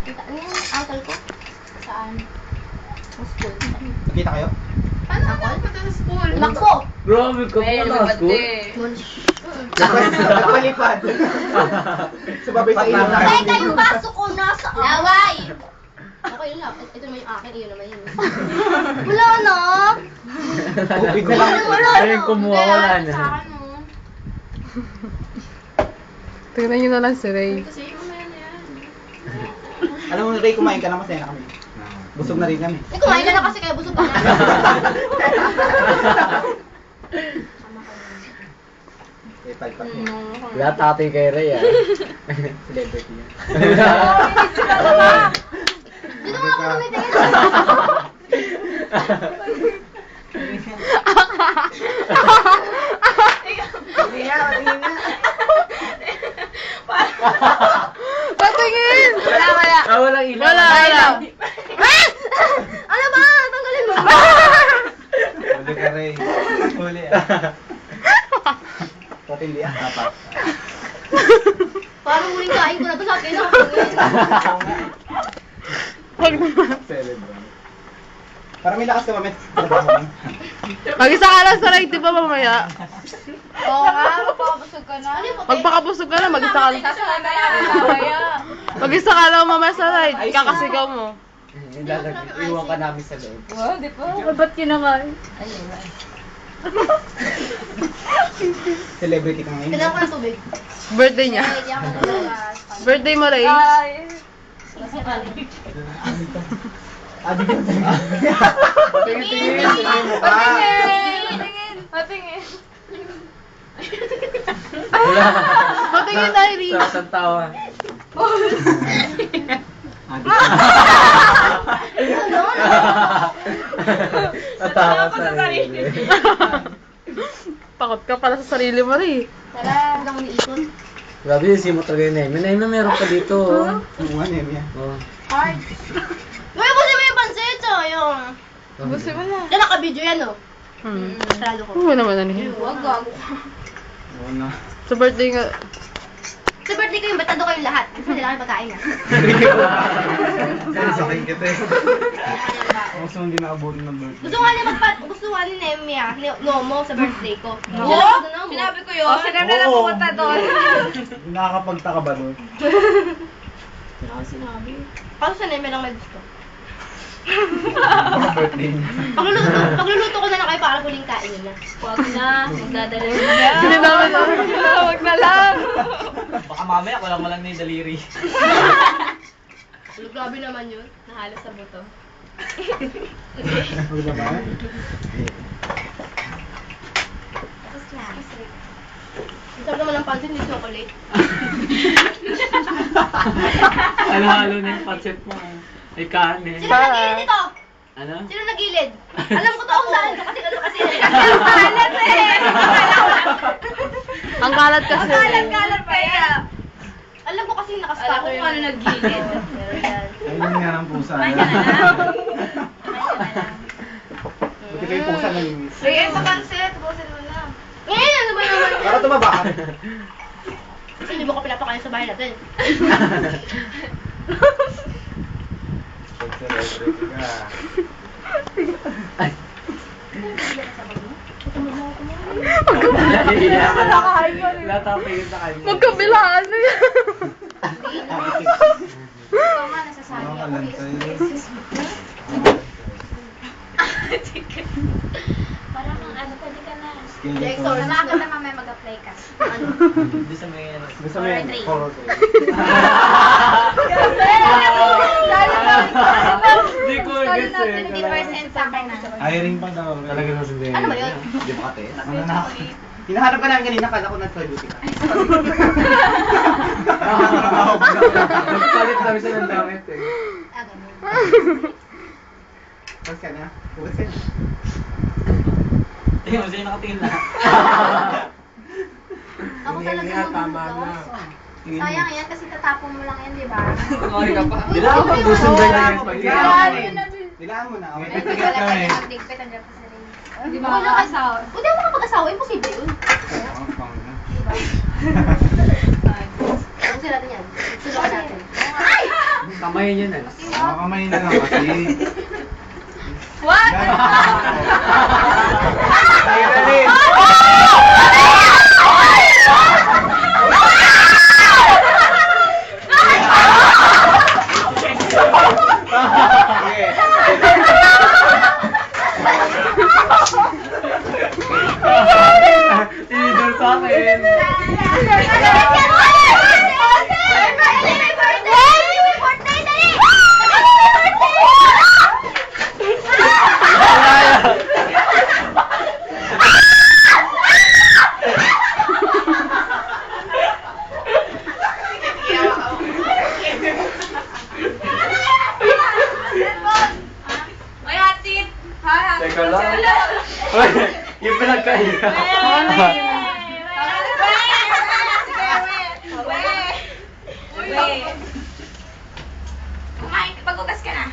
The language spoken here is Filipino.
Ano yan? Uncle ko? Saan? Sa school. Nakita kayo? Paano ka nakapunta sa school? Nako! Grabe ka pa na school. Napalipad. Sumabay sa ilong na. Teka, yung baso ko nasa... Laway! Okay lang. Ito naman yung akin. Iyon naman yun. Wala na! Upig na lang. Wala Ay, na! kumuha, wala na. Sa akin, oh. Tingnan nyo na lang si Ray. Kasi mamaya na yan. Alam mo, Ray, kumain ka na, masaya na kami. Busog na rin kami. Eh, kumain ka na kasi kaya busog ka na. Eh, palpak niya. Wala tatay kay Ray ah. Celebrity yan. Dito nga ako tumitingin. Hindi nga, tingin nga. Patingin! Wala. Ah, walang ilaw. Wala. Ano ba? Tanggalin mo. Huli ka, Ray. Huli ah. Patindi ah. Dapat. Parang huling kain ko na to sa akin. Wag naman. Celebrate. Para may lakas ka mamit. Trabaho mo. Mag-isa ka lang sa Ray, di ba mamaya? Oo nga, magpapabusog ka na. Ano yung puti? Magpakabusog ka na, mag-isa ka lang. Sasama na namin mamaya. Mag-isa ka lang mamaya sa Ray. Kakasigaw mo. Iwan ka namin sa loob. Wow, di pa. Ba't kinakain? Celebrity ka ngayon. Kailangan ko ng tubig. Birthday niya. Hindi ako naglalas. Birthday mo, Ray. Ay. Kasi kali. Adi ka tayo. Tingin. Patingin! Patingin! Patingin na, Ray. Sa tawa. Tatawa sa sarili. Takot ka pala sa sarili mo, Ray. Tara, huwag akong iikot. Grabe yung simo talaga yung Naime. Naime, meron ka dito. Oh. Oo nga, Nemi ah. Oh. Hard. Uy, busin mo yung pansit, so, yung... Gusto mo na. Yan, naka-video yan, oh. Sarado ko. Oo naman, ano yun. Huwag, gago ka. Oo na. Sa birthday nga. Sa birthday ko yung batado kayong lahat. Gusto nila kayo pagkain, ah. Sakin kita eh. Gusto hindi nakabutin ng birthday. Gusto nga ni Nemi, ah. Nomo sa birthday ko. Oo? Sinabi ko yun. Sila na lang pumunta doon. Nakakapagtaka ba doon? Kaso sa Nemi lang may gusto. Baka birthday niya. Pagluluto ko na lang kayo para huling kain nila. Huwag na. Magdadala na. Hindi naman. Huwag na lang. Baka mamaya walang malang na yung daliri. Grabe naman yun. Nahalos sa buto. Huwag na ba? Ang sarap naman ng pansin, hindi chocolate. Halo-halo na yung pancit mo. May kanin. Sino nagilid dito? Ano? Sino nagilid? Alam ko to kung saan. Kasi ano kasi. Ang kalat eh! Ang kalat kasi. Kalat pa yan. Alam ko kasi Alam ko nakastarter kung ano nagilid. Pero yan. Ayun nga ng pusa. Kumain ka na lang. Buti kayo pusa na yung Sige, papansit. Busin mo na. Eh, ano ba naman? Para tumaba ka. Kasi hindi mo ko pinapakain sa bahay natin. Celebrity ka. Wala tapingin sa kanya. Magkabilaan na yan. Ikaw nga, nasasabi ako. Nakakalantay. Parang ano, pwede ka na. Skeleton. Tama ka na mamaya mag-apply ka. Ano? Hindi sa may ano. Gusto mo yan? Horror Horror trade. Hindi ko Sorry guess natin, eh. 50% sa akin na. Hiring pa daw. Talaga na sundin. Ano ba yun? Hindi ba kate? Ano na? Hinahanap ka namin kanina, kala ko nag-toilet ka. Nagpalit kami sa ng damit eh. Ah, ganun. Huwag ka na. Huwag ka na. Tingnan mo sa'yo nakatingin na. Ako talaga maghuhugas. Sayang yan kasi tatapon mo lang yan, di ba? Kumari ka pa. Di lang pag gusto ba niya yung Dilaan mo na. May Okay. tigat kami. Magdigpit, andyan pa sa rin. Di ba Wala ka- makakasawa? Kung di ako makapag-asawa, imposible yun. Ayusin natin yan. Sulo ka natin. Ay! Kamay niyo na. Kamay na lang kasi. What? Dali. Tinidor sa akin. Teka lang. Uy, yung pinagkaiya. Kumain, pag-ugas ka na.